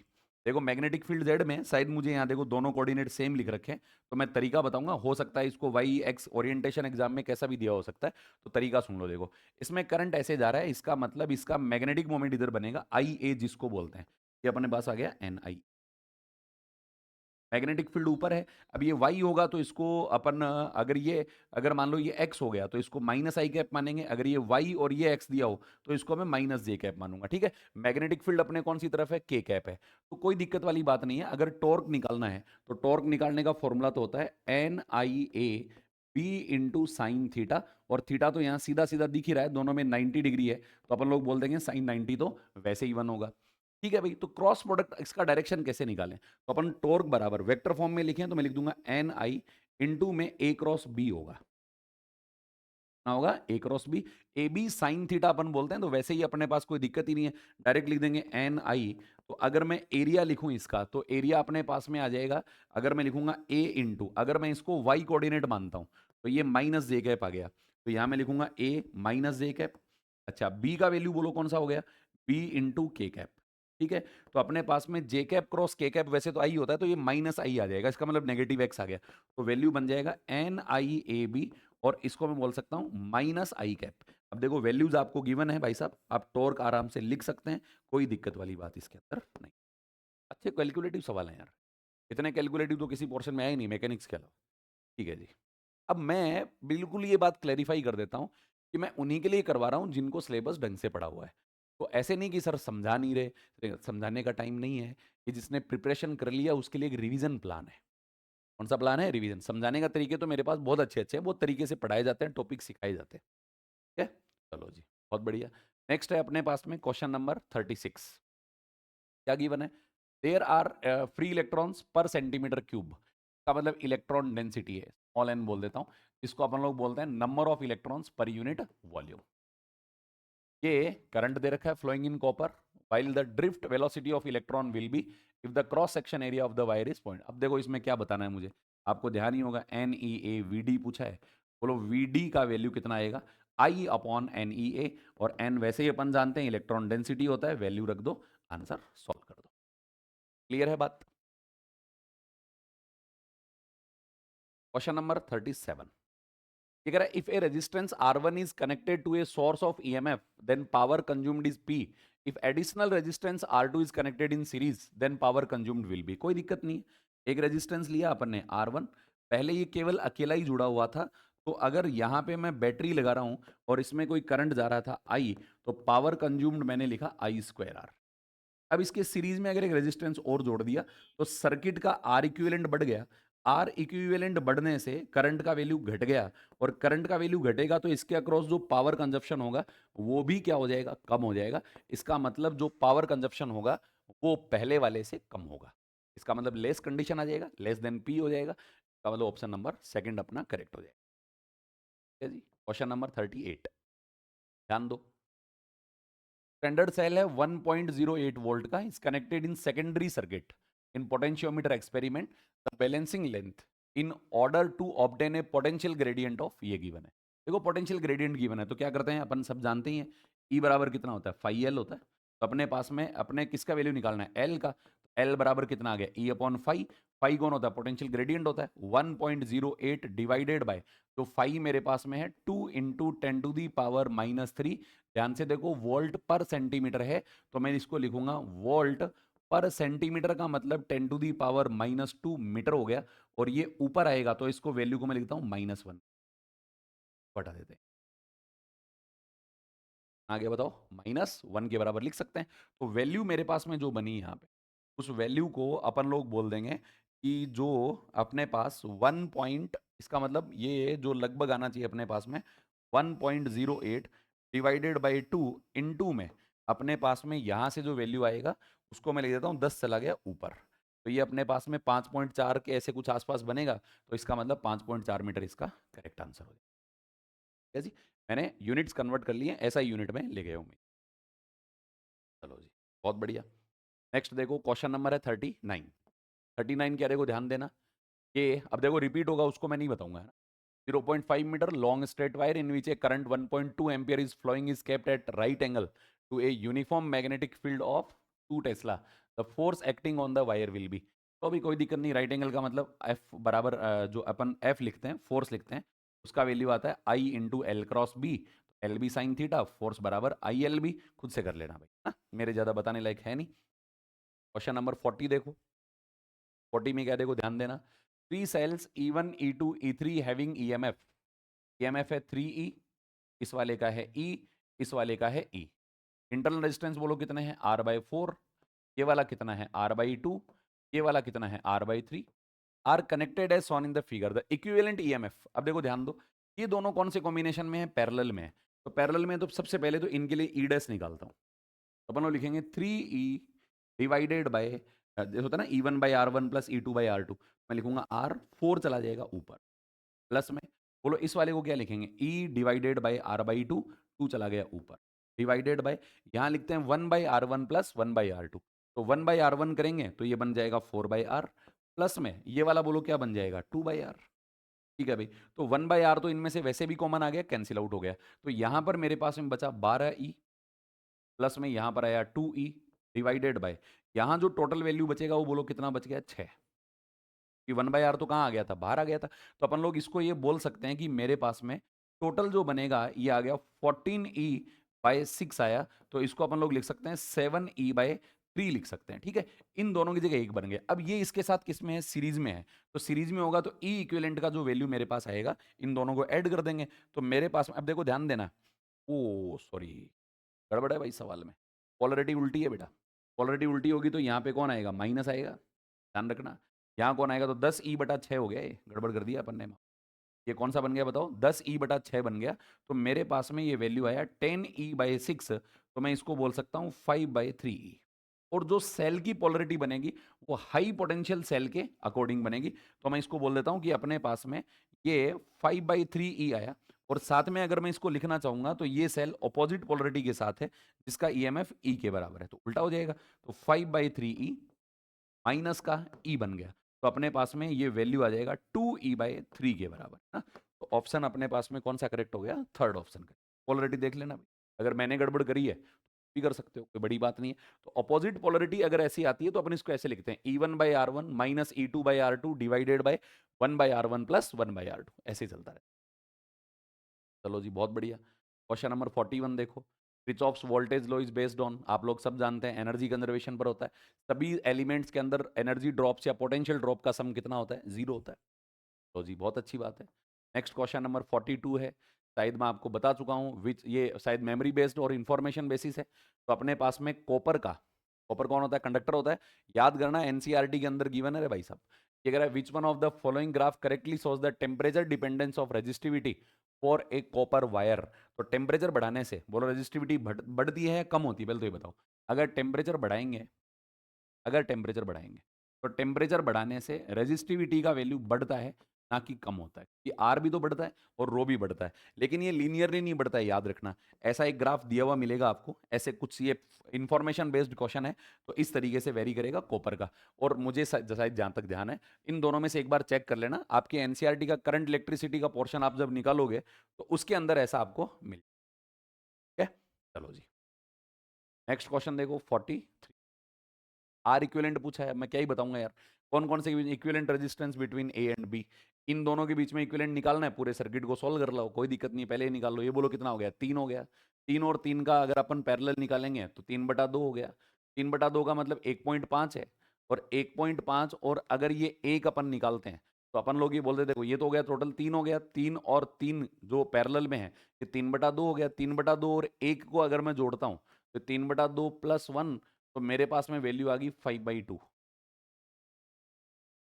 देखो मैग्नेटिक फील्ड जेड में शायद मुझे यहाँ देखो दोनों कोऑर्डिनेट सेम लिख रखे हैं, तो मैं तरीका बताऊंगा, हो सकता है इसको वाई एक्स ओरिएंटेशन एग्जाम में कैसा भी दिया हो सकता है, तो तरीका सुन लो। देखो इसमें करंट ऐसे जा रहा है, इसका मतलब इसका मैग्नेटिक मोमेंट इधर बनेगा आई ए, जिसको बोलते हैं, ये अपने पास आ गया एन आई, मैग्नेटिक फील्ड ऊपर है। अब ये वाई होगा तो इसको अपन अगर मान लो ये एक्स हो गया तो इसको माइनस आई कैप मानेंगे, अगर ये वाई और ये एक्स दिया हो तो इसको मैं माइनस जे कैप मानूंगा, ठीक है। मैग्नेटिक फील्ड अपने कौन सी तरफ है, के कैप है, तो कोई दिक्कत वाली बात नहीं है। अगर टॉर्क निकालना है तो टॉर्क निकालने का फॉर्मूला तो होता है N I A B into sine theta, और थीटा तो यहाँ सीधा सीधा दिख ही रहा है, दोनों में 90 डिग्री है, तो अपन लोग बोल देंगे साइन 90 तो वैसे ही 1 होगा, ठीक है भाई। तो क्रॉस प्रोडक्ट इसका डायरेक्शन कैसे निकालें, तो अपन टॉर्क बराबर वेक्टर फॉर्म में लिखें तो मैं लिख दूंगा एन आई इंटू में ए क्रॉस बी होगा, ना होगा A cross B, A B sine theta अपन बोलते हैं, तो वैसे ही अपने पास कोई दिक्कत ही नहीं है, डायरेक्ट लिख देंगे एन आई। तो अगर मैं एरिया लिखूं इसका तो एरिया अपने पास में आ जाएगा, अगर मैं लिखूंगा ए इंटू, अगर मैं इसको वाई कोऑर्डिनेट मानता हूं तो ये माइनस जे कैप आ गया, तो यहां मैं लिखूंगा ए माइनस जे कैप। अच्छा बी का वैल्यू बोलो कौन सा हो गया, बी इंटू के कैप, ठीक है। तो अपने पास में जे कैप क्रॉस के कैप वैसे तो आई होता है, तो ये माइनस आई आ जाएगा, इसका मतलब नेगेटिव एक्स आ गया, तो वैल्यू बन जाएगा एन आई ए बी, और इसको मैं बोल सकता हूं माइनस आई कैप। अब देखो वैल्यूज आपको गिवन है भाई साहब, आप टॉर्क आराम से लिख सकते हैं, कोई दिक्कत वाली बात इसके अंदर नहीं। अच्छे कैलकुलेटिव सवाल है यार, इतने कैलकुलेटिव तो किसी पोर्शन में आए नहीं मैकेनिक्स के अलावा, ठीक है जी। अब मैं बिल्कुल ये बात क्लैरिफाई कर देता हूं कि मैं उन्हीं के लिए करवा रहा हूं जिनको सिलेबस ढंग से पढ़ा हुआ है, तो ऐसे नहीं कि सर समझा नहीं रहे, समझाने का टाइम नहीं है, कि जिसने प्रिपरेशन कर लिया उसके लिए एक रिवीजन प्लान है। कौन सा प्लान है, रिवीजन। समझाने का तरीके तो मेरे पास बहुत अच्छे अच्छे हैं, बहुत तरीके से पढ़ाए जाते हैं, टॉपिक सिखाए जाते हैं, ठीक है। चलो जी बहुत बढ़िया। नेक्स्ट है अपने पास में क्वेश्चन नंबर 36। क्या गिवन है, there are free electrons per centimetre cube, का मतलब इलेक्ट्रॉन डेंसिटी है, स्मॉल एन बोल देता हूं, इसको अपन लोग बोलते हैं number of electrons per unit volume. ये करंट दे रखा है flowing in copper, while the drift velocity of electron will be if the cross section area of the wire is point। अब देखो इसमें क्या बताना है मुझे, आपको ध्यान ही होगा, N E A V D पूछा है, बोलो वी डी का वैल्यू कितना आएगा, आई अपॉन एन ई ए, और एन वैसे ही अपन जानते हैं इलेक्ट्रॉन डेंसिटी होता है, वैल्यू रख दो, आंसर सॉल्व कर दो। क्लियर है बात। क्वेश्चन नंबर 37, ये कह रहा है if a resistance R1 is connected to a source of EMF then power consumed is P, if additional resistance R2 is connected in series then power consumed will be. कोई दिक्कत नहीं, एक resistance लिया अपन ने R1, पहले ये केवल अकेला ही जुड़ा हुआ था, तो अगर यहाँ पे मैं बैटरी लगा रहा हूं और इसमें कोई करंट जा रहा था I, तो पावर कंज्यूम्ड मैंने लिखा I²R। अब इसके सीरीज में अगर एक रेजिस्टेंस और जोड़ दिया तो सर्किट का आर इक्विवेलेंट बढ़ गया, आर इक्विवेलेंट बढ़ने से करंट का वैल्यू घट गया, और करंट का वैल्यू घटेगा तो इसके अक्रॉस जो पावर कंजप्शन होगा वो भी क्या हो जाएगा, कम हो जाएगा। इसका मतलब जो पावर कंजप्शन होगा वो पहले वाले से कम होगा, इसका मतलब लेस कंडीशन आ जाएगा, लेस देन पी हो जाएगा, इसका मतलब ऑप्शन नंबर सेकंड अपना करेक्ट हो जाएगा, ठीक है जी। क्वेश्चन नंबर 38, ध्यान दो, स्टैंडर्ड सेल है 1.08 वोल्ट का, is connected in secondary circuit in potentiometer experiment, the balancing length in order to obtain a potential gradient of, ये गिवन है। देखो पोटेंशियल ग्रेडियंट गिवन है तो क्या करते हैं अपन सब जानते ही हैं, ई बराबर कितना होता है, फाई एल होता है, तो अपने पास में अपने किसका वैल्यू निकालना है, एल का। एल बराबर कितना आ गया, ई अपॉन फाइव। फाइव कौन होता है, पोटेंशियल ग्रेडियंट होता है। 1.08 डिवाइडेड बाय, तो फाइव मेरे पास में है 2 इंटू 10⁻³ ध्यान से देखो, वोल्ट पर सेंटीमीटर है, तो मैं इसको लिखूंगा वोल्ट पर सेंटीमीटर, का मतलब 10⁻² मीटर हो गया। और ये ऊपर आएगा तो इसको वैल्यू को मैं लिखता हूं -1, बटा देते हैं। आगे बताओ, -1 के बराबर लिख सकते हैं। तो वैल्यू मेरे पास में जो बनी यहाँ पे, उस वैल्यू को अपन लोग बोल देंगे कि जो अपने पास 1 पॉइंट, इसका मतलब ये जो लगभग आना चाहिए अपने पास में 1.08 डिवाइडेड बाई 2 इंटू में अपने पास में यहाँ से जो वैल्यू आएगा उसको मैं लिख देता हूँ 10 चला गया ऊपर। तो ये अपने पास में 5.4 के ऐसे कुछ आसपास बनेगा। तो इसका मतलब 5.4 मीटर इसका करेक्ट आंसर हो जाएगा। ठीक है जी, मैंने यूनिट्स कन्वर्ट कर लिए, ऐसा यूनिट में ले गया हूँ मैं। चलो जी, बहुत बढ़िया। नेक्स्ट देखो, क्वेश्चन नंबर है 39। 39 क्या, देखो ध्यान देना, ये अब देखो रिपीट होगा उसको मैं नहीं बताऊंगा, है ना। 0.5 metre long straight wire in which a current 1.2 ampere is flowing is kept at right angle to a uniform magnetic field of 2 tesla. The force acting on the wire will be. तो भी कोई दिक्कत नहीं, right angle का मतलब F बराबर जो अपन F लिखते हैं, फोर्स लिखते हैं, उसका वैल्यू आता है I into L cross B. L B sine theta, force बराबर आई एल बी, खुद से कर लेना भाई, ना मेरे ज्यादा बताने लायक है नहीं। क्वेश्चन नंबर 40 देखो। 40 में क्या, देखो ध्यान देना, three cells E1 E2 E3 having EMF। EMF है 3E, इस वाले का है E, इस वाले का है E। इंटरनल रेजिस्टेंस बोलो कितने हैं, R/4। ये वाला कितना है, R/2। ये वाला कितना है, R/3। आर कनेक्टेड है shown in the figure the equivalent EMF। अब देखो ध्यान दो, ये दोनों कौन से कॉम्बिनेशन में है, पैरेलल में है। तो पैरेलल में तो सबसे पहले तो इनके लिए ई डैश निकालता हूं। तो अपन लोग लिखेंगे 3E डिवाइडेड बाय, होता है ना E1/R1 प्लस E2/R2, मैं लिखूंगा R, 4 चला जाएगा ऊपर, प्लस में बोलो इस वाले को क्या लिखेंगे, E डिवाइडेड बाय R/2, 2 चला गया ऊपर, डिवाइडेड बाय, यहाँ लिखते हैं 1/R1 प्लस 1/R2। तो 1/R1 करेंगे तो ये बन जाएगा 4/R, प्लस में ये वाला बोलो क्या बन जाएगा, 2/R। ठीक है भाई, तो 1/R तो इनमें से वैसे भी कॉमन आ गया, कैंसिल आउट हो गया। तो यहां पर मेरे पास में बचा 12E, प्लस में यहां पर आया 2E डिवाइडेड बाय, यहां जो टोटल वैल्यू बचेगा वो बोलो कितना बच गया, 6। कि 1/R तो कहाँ आ गया था, बाहर आ गया था। तो अपन लोग इसको ये बोल सकते हैं कि मेरे पास में टोटल जो बनेगा ये आ गया 14E/6 आया। तो इसको अपन लोग लिख सकते हैं 7E/3 लिख सकते हैं। ठीक है, इन दोनों की जगह एक बन गया। अब ये इसके साथ किस में है, सीरीज में है। तो सीरीज में होगा तो ई इक्विवेलेंट का जो वैल्यू मेरे पास आएगा, इन दोनों को ऐड कर देंगे। तो मेरे पास में अब देखो ध्यान देना, ओ सॉरी, गड़बड़ है भाई सवाल में, पोलरिटी उल्टी है बेटा। पोलरिटी उल्टी होगी तो यहाँ पे कौन आएगा, माइनस आएगा, ध्यान रखना। यहाँ कौन आएगा, तो 10E/6 हो गया, ये गड़बड़ कर दिया अपन ने। ये कौन सा बन गया बताओ, 10E/6 बन गया। तो मेरे पास में ये वैल्यू आया 10E/6, तो मैं इसको बोल सकता हूँ 5/3E। और जो सेल की पोलरिटी बनेगी वो हाई पोटेंशियल सेल के अकॉर्डिंग बनेगी। तो मैं इसको बोल देता हूँ कि अपने पास में ये 5/3E आया। और साथ में अगर मैं इसको लिखना चाहूंगा तो ये सेल ऑपोजिट पोलरिटी के साथ है, जिसका EMF E के बराबर है, तो उल्टा हो जाएगा। तो 5/3E माइनस का E बन गया। तो अपने पास में ये वैल्यू आ जाएगा 2E/3 के बराबर, ना। तो ऑप्शन अपने पास में कौन सा करेक्ट हो गया, थर्ड ऑप्शन का। पोलरिटी देख लेना भाई, अगर मैंने गड़बड़ करी है भी कर सकते हो, कोई बड़ी बात नहीं है। तो अपोजिट पोलरिटी अगर ऐसी आती है तो अपन इसको ऐसे लिखते हैं, E1/R1 minus E2/R2 divided by 1/R1 plus 1/R2, ऐसे ही चलता है। चलो जी, बहुत बढ़िया। क्वेश्चन नंबर 41 देखो, Kirchhoff's voltage law is based on, आप लोग सब जानते हैं एनर्जी कंजर्वेशन पर होता है। सभी एलिमेंट्स के अंदर एनर्जी ड्रॉप्स या पोटेंशियल ड्रॉप का सम कितना होता है, 0 होता है। तो जी बहुत अच्छी बात है। नेक्स्ट क्वेश्चन नंबर 42 है, शायद मैं आपको बता चुका हूँ, विच ये शायद मेमोरी बेस्ड और इंफॉर्मेशन बेसिस है। तो अपने पास में कॉपर का, कॉपर कौन होता है, कंडक्टर होता है। याद करना, एनसीईआरटी के अंदर गिवन है रे भाई साहब। ये कह रहा है which one of the following graph correctly shows the temperature dependence of resistivity for a copper wire. तो टेम्परेचर बढ़ाने से बोलो रेजिस्टिविटी बढ़ती है या कम होती है, पहले तो ये बताओ। अगर टेम्परेचर बढ़ाएंगे, अगर टेम्परेचर बढ़ाएंगे तो टेम्परेचर बढ़ाने से रेजिस्टिविटी का वैल्यू बढ़ता है, ना कि कम होता है। कि आर भी तो बढ़ता है और रो भी बढ़ता है, लेकिन ये लीनियरली नहीं बढ़ता है, याद रखना। ऐसा एक ग्राफ दिया हुआ मिलेगा आपको, ऐसे कुछ, ये इंफॉर्मेशन बेस्ड क्वेश्चन है। तो इस तरीके से वेरी करेगा कॉपर का। और मुझे शायद जहां तक ध्यान है, इन दोनों में से एक बार चेक कर लेना, आपके एनसीईआरटी का करंट इलेक्ट्रिसिटी का पोर्शन आप जब निकालोगे तो उसके अंदर ऐसा आपको मिल, ठीक है। चलो जी। नेक्स्ट क्वेश्चन देखो 43। आर इक्विवेलेंट पूछा है, मैं क्या ही बताऊंगा यार। कौन कौन से equivalent resistance between A and B, इन दोनों के बीच में इक्विवेलेंट निकालना है, पूरे सर्किट को सॉल्व कर लो, कोई दिक्कत नहीं है, पहले ही निकाल लो। ये बोलो कितना हो गया, 3 हो गया। 3 और 3 का अगर अपन पैरेलल निकालेंगे तो 3/2 हो गया। 3/2 का मतलब 1.5 है। और 1.5 और अगर ये एक अपन निकालते हैं तो अपन लोग ये बोलते देखो, ये तो हो गया टोटल 3 हो गया। 3 और 3 जो पैरेलल में है, ये 3/2 हो गया। 3/2 और 1 को अगर मैं जोड़ता हूं तो 3/2 प्लस 1, तो मेरे पास में वैल्यू आ गई 5/2।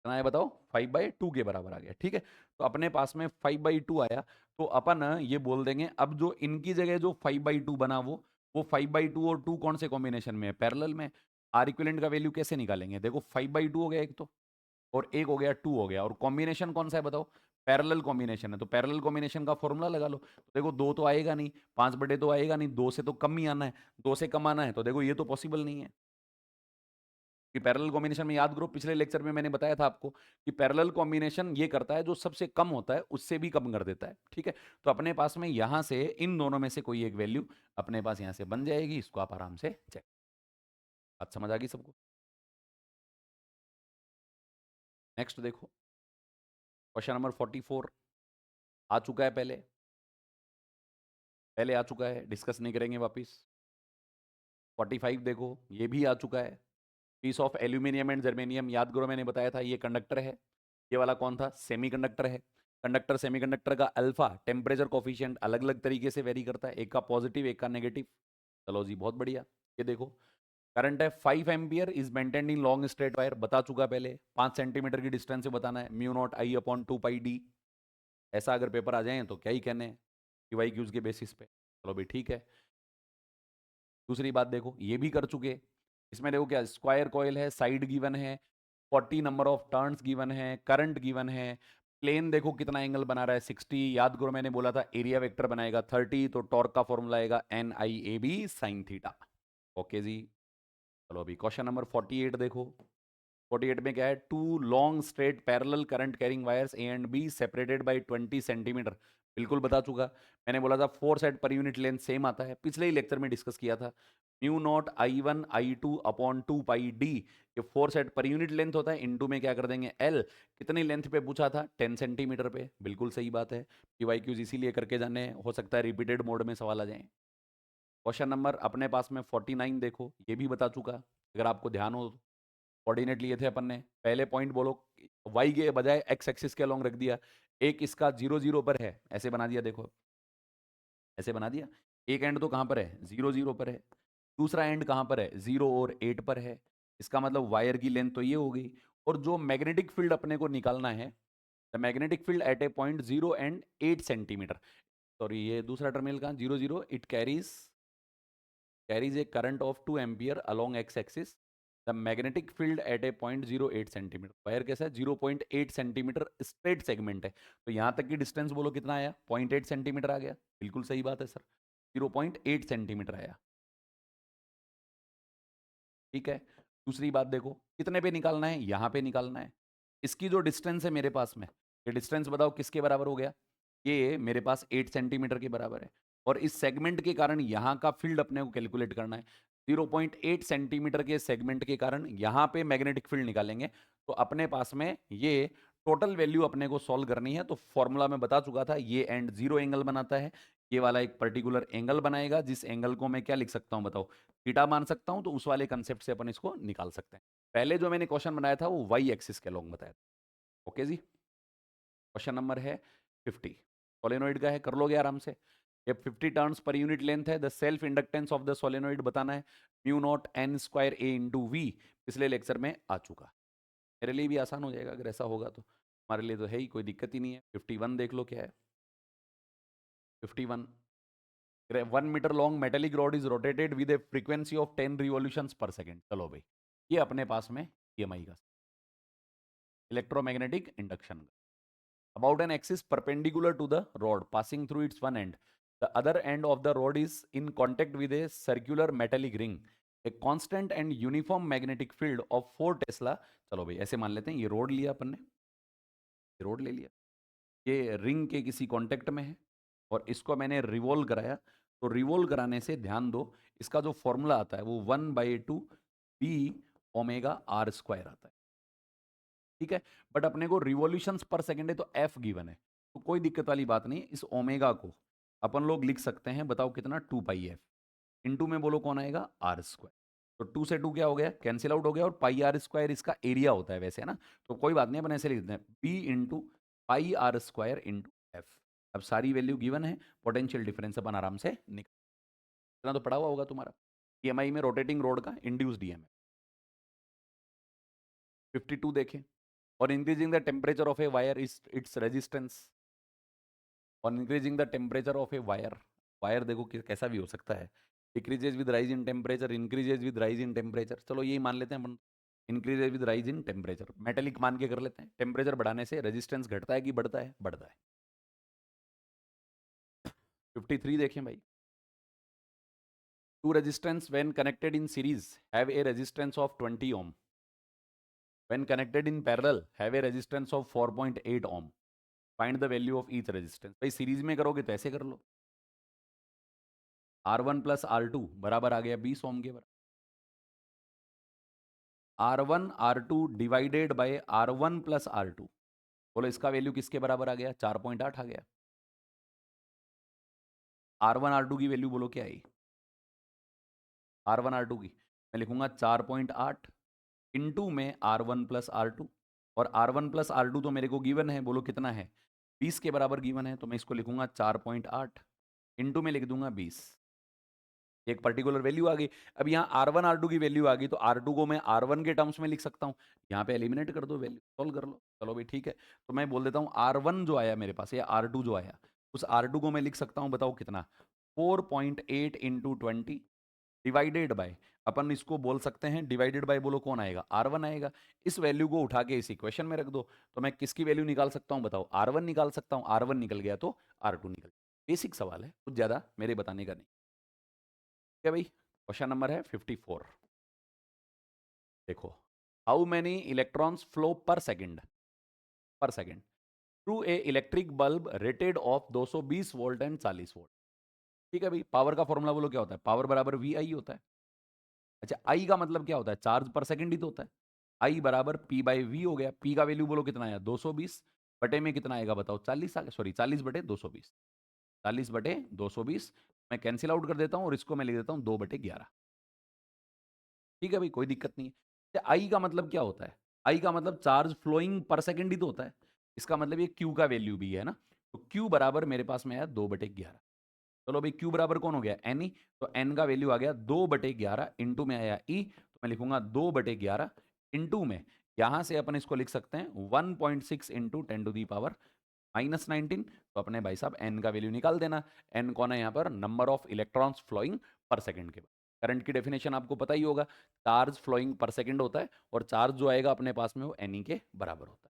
कितना है बताओ, 5/2 के बराबर आ गया। ठीक है, तो अपने पास में 5/2 आया। तो अपन ये बोल देंगे, अब जो इनकी जगह जो 5/2 बना वो 5/2 और 2 कौन से कॉम्बिनेशन में है, पैरेलल में। आर इक्विवेलेंट का वैल्यू कैसे निकालेंगे, देखो 5/2 हो गया एक तो, और एक हो गया 2 हो गया, और कॉम्बिनेशन कौन सा है बताओ, पैरेलल कॉम्बिनेशन है। तो पैरेलल कॉम्बिनेशन का फॉर्मूला लगा लो। तो देखो 2 तो आएगा नहीं, 5/2 तो आएगा नहीं, 2 से तो कम ही आना है। 2 से कम आना है तो देखो ये तो पॉसिबल नहीं है कि पैरेलल कॉम्बिनेशन में, याद करो पिछले लेक्चर में मैंने बताया था आपको कि पैरेलल कॉम्बिनेशन ये करता है जो सबसे कम होता है उससे भी कम कर देता है। ठीक है, तो अपने पास में यहां से इन दोनों में से कोई एक वैल्यू अपने पास यहां से बन जाएगी, इसको आप आराम से चेक। बात समझ आ गई सबको। नेक्स्ट देखो, क्वेश्चन नंबर 44 आ चुका है, पहले पहले आ चुका है, डिस्कस नहीं करेंगे वापिस। 45 देखो, ये भी आ चुका है। Piece of aluminium and germanium, याद करो मैंने बताया था ये कंडक्टर है। ये वाला कौन था, सेमीकंडक्टर है। कंडक्टर सेमीकंडक्टर का अल्फा टेम्परेचर कोफिशिएंट अलग अलग तरीके से वेरी करता है, एक का पॉजिटिव एक का नेगेटिव। चलो जी बहुत बढ़िया। ये देखो, करंट है 5 ampere is maintained in long straight wire, बता चुका पहले। 5 सेंटीमीटर की डिस्टेंस से बताना है, μ0I/2πd। ऐसा अगर पेपर आ जाए तो क्या ही कहने, वाई क्यूज के बेसिस पे। चलो भाई ठीक है। दूसरी बात देखो, ये भी कर चुके। इसमें देखो क्या, स्क्वायर कॉइल है, साइड गिवन है, 40 नंबर ऑफ टर्न्स गिवन है, करंट गिवन है। प्लेन देखो कितना एंगल बना रहा है, 60। याद करो मैंने बोला था एरिया वेक्टर बनाएगा 30, तो टॉर्क का फॉर्मूला आएगा NIAB sin थीटा। ओके जी। चलो अभी क्वेश्चन नंबर 48 देखो। 48 में क्या है, two long straight parallel current carrying wires A and B separated by 20 centimetre. बिल्कुल बता चुका, मैंने बोला था force at per unit length same आता है, पिछले ही लेक्चर में डिस्कस किया था। μ0I1I2/2πd, ये force at per unit length होता है, इनटू में क्या कर देंगे L। कितनी लेंथ पे पूछा था, 10 सेंटीमीटर पे, बिल्कुल सही बात है। PYQs इसीलिए करके जाने हैं, हो सकता है रिपीटेड मोड में सवाल आ जाए। क्वेश्चन नंबर अपने पास में 49 देखो, ये भी बता चुका, अगर आपको ध्यान हो। कोऑर्डिनेट लिए थे अपन ने, पहले पॉइंट बोलो, वाई के बजाय एक्स एक्सिस के अलोंग रख दिया। एक इसका 0 0 पर है, ऐसे बना दिया, देखो ऐसे बना दिया। एक एंड तो कहां पर है, 0 0 पर है। दूसरा एंड कहां पर है, 0 और 8 पर है। इसका मतलब वायर की लेंथ तो ये हो गई। और जो मैग्नेटिक फील्ड अपने को निकालना है, the magnetic field eight A point 0 and 8 centimetre. Sorry, ये दूसरा टर्मिनल कहां, 0 0, it carries a current of 2 ampere along x axis. The magnetic field at a point 0.8 centimetre. Wire कैसा है, 0.8 सेंटीमीटर स्ट्रेट सेगमेंट है। तो यहां तक की डिस्टेंस बोलो कितना आया, 0.8 सेंटीमीटर आ गया। बिल्कुल सही बात है सर, 0.8 सेंटीमीटर आया। ठीक है, दूसरी बात देखो, कितने पे निकालना है, यहां पे निकालना है। इसकी जो डिस्टेंस है मेरे पास में, ये डिस्टेंस बताओ किसके बराबर हो गया, ये मेरे पास 8 सेंटीमीटर के बराबर है। और इस सेगमेंट के कारण यहां का फील्ड अपने को कैलकुलेट करना है। 0.8 सेंटीमीटर के सेगमेंट के कारण यहां पे मैग्नेटिक फील्ड निकालेंगे। तो अपने पास में ये टोटल वैल्यू अपने को सॉल्व करनी है। तो फॉर्मूला में बता चुका था, ये एंड 0 एंगल बनाता है, ये वाला एक पर्टिकुलर एंगल बनाएगा, जिस एंगल को मैं क्या लिख सकता हूं बताओ, थीटा मान सकता हूं। तो उस वाले कंसेप्ट से अपन इसको निकाल सकते हैं। पहले जो मैंने क्वेश्चन बनाया था वो वाई एक्सिस के लॉन्ग बताया था। ओके जी, क्वेश्चन नंबर है 50, सोलेनोइड का है, कर लोगे आराम से। ये 50 टर्न्स पर यूनिट लेंथ है। The self inductance of the solenoid बताना है, μ0n²a/v। पिछले लेक्चर में आ चुका, मेरे लिए भी आसान हो जाएगा अगर ऐसा होगा तो, हमारे लिए तो है ही, कोई दिक्कत ही नहीं है। 51 देख लो क्या है। 51, 1 metre long metallic rod is rotated with a frequency of 10 revolutions per second. चलो भाई, ये अपने पास में EMI का electromagnetic induction about an axis perpendicular to the rod passing through its one end. The other end of the rod is in contact with a circular metallic ring. A constant and uniform magnetic field of 4 Tesla. चलो भाई ऐसे मान लेते हैं, ये road लिया अपन ने, ये रोड ले लिया, ये रिंग के किसी कांटेक्ट में है, और इसको मैंने रिवॉल्व कराया। तो रिवोल्व कराने से ध्यान दो, इसका जो फॉर्मूला आता है वो 1/2 बी ओमेगा आर स्क्वायर आता है, ठीक है। बट अपने को रिवॉल्यूशंस पर सेकेंड है तो एफ गिवन है, तो कोई दिक्कत वाली बात नहीं। इस ओमेगा को अपन लोग लिख सकते हैं, बताओ कितना, 2 पाई एफ। इनटू में बोलो कौन आएगा, आर स्क्वायर। तो 2 से 2 क्या हो गया, कैंसिल आउट हो गया, और पाई आर स्क्वायर इसका एरिया होता है वैसे, है ना। तो कोई बात नहीं, अपन ऐसे लिख देते हैं, B into pi R square into F. अब सारी वैल्यू गिवन है, पोटेंशियल डिफरेंस अपन आराम से निकाल, इतना तो पढ़ा हुआ होगा तुम्हारा। ईएमआई में रोटेटिंग रोड का इंड्यूस्ड ईएमआई 52 देखें। और increasing the temperature of a wire is its resistance. और increasing the temperature of a wire, wire देखो कैसा भी हो सकता है, decreases with rise in temperature, increases with rise in temperature, चलो यही मान लेते हैं अपन, increases with rise in temperature, metallic मान के कर लेते हैं। टेम्परेचर बढ़ाने से रेजिस्टेंस घटता है कि बढ़ता है, बढ़ता है। 53 देखें भाई, two resistance when connected in series have a resistance of 20 ohm, when connected in parallel have a resistance of 4.8 ohm, find the value of each resistance. भाई सीरीज में करोगे तो ऐसे कर लो, R1 प्लस R2 बराबर आ गया 20 ओम के बराबर, R1 R2 divided by R1 plus R2, बोलो इसका वैल्यू किसके बराबर आ गया, 4.8 आ गया। R1 R2 की वैल्यू बोलो क्या आई, R1 R2 की मैं लिखूंगा 4.8 इंटू में R1 प्लस R2, और R1 प्लस R2 तो मेरे को गिवन है, बोलो कितना है, 20 के बराबर गिवन है, तो मैं इसको लिखूंगा 4.8 इंटू में लिख दूंगा 20, एक पर्टिकुलर वैल्यू आ गई। अब यहाँ R1 R2 की वैल्यू आ गई, तो R2 को मैं R1 के टर्म्स में लिख सकता हूँ, यहाँ पे एलिमिनेट कर दो, वैल्यू सॉल्व कर लो, चलो भाई ठीक है। तो मैं बोल देता हूँ R1 जो आया मेरे पास, या R2 जो आया, उस R2 को मैं लिख सकता हूँ, बताओ कितना, 4.8 इंटू 20 डिवाइडेड बाय, अपन इसको बोल सकते हैं डिवाइडेड बाय, बोलो कौन आएगा, R1 आएगा। इस वैल्यू को उठा के इस इक्वेशन में रख दो, तो मैं किसकी वैल्यू निकाल सकता हूँ, बताओ, R1 निकाल सकता हूँ, R1 निकल गया तो R2 निकल गया। बेसिक सवाल है, कुछ ज्यादा मेरे बताने का नहीं, ठीक है भाई। क्वेश्चन नंबर है 54, देखो, हाउ मेनी इलेक्ट्रॉन्स फ्लो पर सेकेंड, पर second through a electric bulb rated of 220 volt and 40 volt, ठीक है भाई। पावर का फॉर्मूला बोलो क्या होता है, पावर बराबर वी आई होता है। अच्छा, आई का मतलब क्या होता है, चार्ज पर सेकंड ही तो होता है, आई बराबर पी बाई वी हो गया। पी का वैल्यू बोलो कितना आया, 220 बटे में कितना आएगा, बताओ 40 आ गया, सॉरी 40 बटे 220, 40 बटे 220, मैं कैंसिल आउट कर देता हूं, और इसको मैं लिख देता हूं 2/11, ठीक है भाई, कोई दिक्कत नहीं है। आई का मतलब क्या होता है, आई का मतलब चार्ज फ्लोइंग पर सेकंड ही तो होता है, इसका मतलब ये क्यू का वैल्यू भी है ना, तो क्यू बराबर मेरे पास में आया 2/11। चलो भाई, क्यू बराबर कौन हो गया, एन ई, तो एन का वैल्यू आ गया 2/11, इंटू में आया ई, तो मैं लिखूंगा 2/11 इंटू में, यहां से अपन इसको लिख सकते हैं 1.6 इंटू 10⁻⁻19, तो अपने भाई साहब एन का वैल्यू निकाल देना। एन कौन है यहाँ पर, number of electrons flowing per second के बाद। करंट की डेफिनेशन आपको पता ही होगा, चार्ज फ्लोइंग पर सेकंड होता है, और चार्ज जो आएगा अपने पास में वो एन ई के बराबर होता है।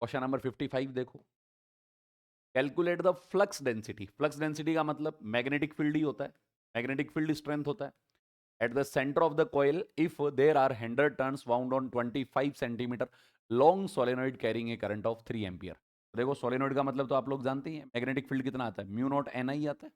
क्वेश्चन नंबर 55 देखो, calculate the flux density. Flux density का मतलब मैग्नेटिक फील्ड ही होता है, मैग्नेटिक फील्ड स्ट्रेंथ होता है। At the centre of the coil if there are 100 turns wound on 25 centimetre long solenoid carrying a current of 3 ampere. देखो solenoid का मतलब तो आप लोग जानते ही हैं, मैग्नेटिक फील्ड कितना आता है, म्यू नॉट एन आई आता है,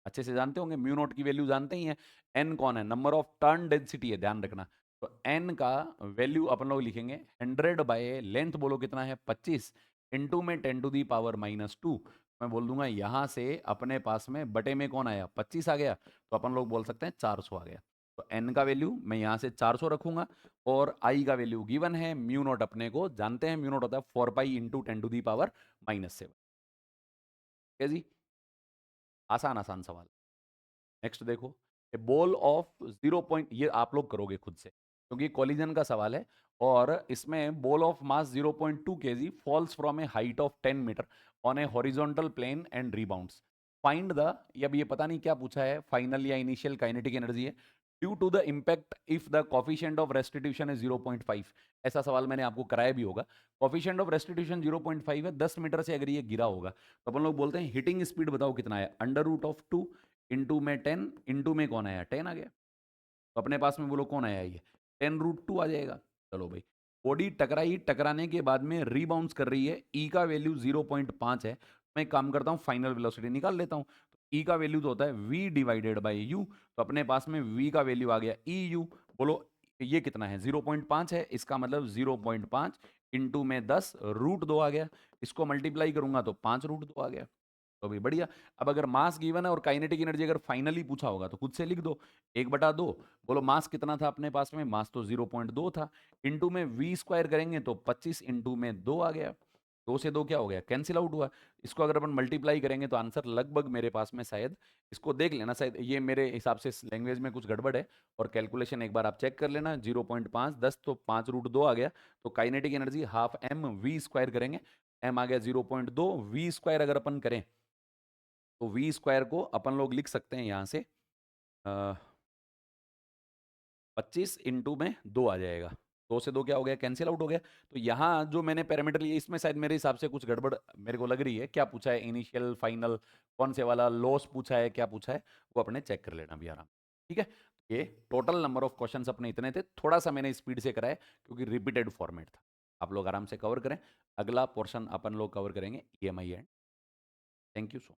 अच्छे से जानते होंगे, म्यू नॉट की वैल्यू जानते ही हैं। एन कौन है, नंबर ऑफ टर्न डेंसिटी है, ध्यान रखना। तो एन का वैल्यू अपन लोग लिखेंगे 100 बाय लेंथ, बोलो कितना है 25, इंटू में 10⁻⁻²। मैं बोल दूंगा यहां से अपने पास में बटे में कौन आया, 25 आ गया, तो अपन लोग बोल सकते हैं 400 आ गया। तो एन का वैल्यू मैं यहां से 400 रखूंगा, और आई का वैल्यू गिवन है, म्यू नॉट अपने को जानते हैं, म्यू नॉट होता है 4 पाई इंटू 10⁻⁻7। ठीक है जी, आसान आसान सवाल। नेक्स्ट देखो, ए बॉल ऑफ 0 ये आप लोग करोगे खुद से, क्योंकि कॉलिजन का सवाल है, और इसमें ball of mass 0.2 kg falls from a height of 10 metre on a horizontal plane and rebounds, find the, अब ये पता नहीं क्या पूछा है, फाइनल या इनिशियल काइनेटिक एनर्जी है, due to the impact if the coefficient of restitution है 0.5। ऐसा सवाल मैंने आपको कराया भी होगा। कॉफिशिएंट ऑफ रेस्टिट्यूशन 0.5 है, 10 मीटर से अगर ये गिरा होगा, तो अपन लोग बोलते हैं हिटिंग स्पीड बताओ कितना है, √2 इंटू में 10, इंटू में कौन आया 10 आ गया, तो अपने पास में बोलो कौन आया ये 10√2 आ जाएगा। चलो भाई, बॉडी टकराई, टकराने के बाद में रीबाउंस कर रही है, ई का वैल्यू 0.5 है, मैं काम करता हूँ फाइनल वेलोसिटी निकाल लेता हूँ। ई का वैल्यू तो होता है v डिवाइडेड बाई यू, तो अपने पास में v का वैल्यू आ गया ई यू। बोलो ये कितना है, 0.5 है, इसका मतलब 0.5 इंटू में 10 रूट 2 आ गया। इसको मल्टीप्लाई करूंगा तो 5 रूट 2 आ गया। तो भी बढ़िया। अब अगर मास गिवन है और काइनेटिक एनर्जी अगर फाइनली पूछा होगा तो खुद से लिख दो, 1/2। बोलो मास कितना था अपने पास में, मास तो 0.2 था, इंटू में वी स्क्वायर करेंगे तो 25 इंटू में 2 आ गया। 2 से 2 क्या हो गया, कैंसिल आउट हुआ। इसको अगर अपन मल्टीप्लाई करेंगे तो आंसर लगभग मेरे पास में शायद, इसको देख लेना, शायद ये मेरे हिसाब से लैंग्वेज में कुछ गड़बड़ है, और कैलकुलेशन एक बार आप चेक कर लेना। 0.5 10 तो 5 रूट 2 आ गया। तो kinetic energy half M V square करेंगे, एम आ गया 0.2, वी स्क्वायर अगर अपन करें तो वी स्क्वायर को अपन लोग लिख सकते हैं यहां से 25 इंटू में 2 आ जाएगा। 2 से 2 क्या हो गया, कैंसिल आउट हो गया। तो यहाँ जो मैंने पैरामीटर लिए इसमें शायद मेरे हिसाब से कुछ गड़बड़ मेरे को लग रही है। क्या पूछा है, इनिशियल फाइनल कौन से वाला, लॉस पूछा है, क्या पूछा है, वो अपने चेक कर लेना भी आराम। ठीक है, ये टोटल नंबर ऑफ क्वेश्चंस अपने इतने थे। थोड़ा सा मैंने स्पीड से कराया क्योंकि रिपीटेड फॉर्मेट था। आप लोग आराम से कवर करें। अगला पोर्शन अपन लोग कवर करेंगे EMI and. Thank you so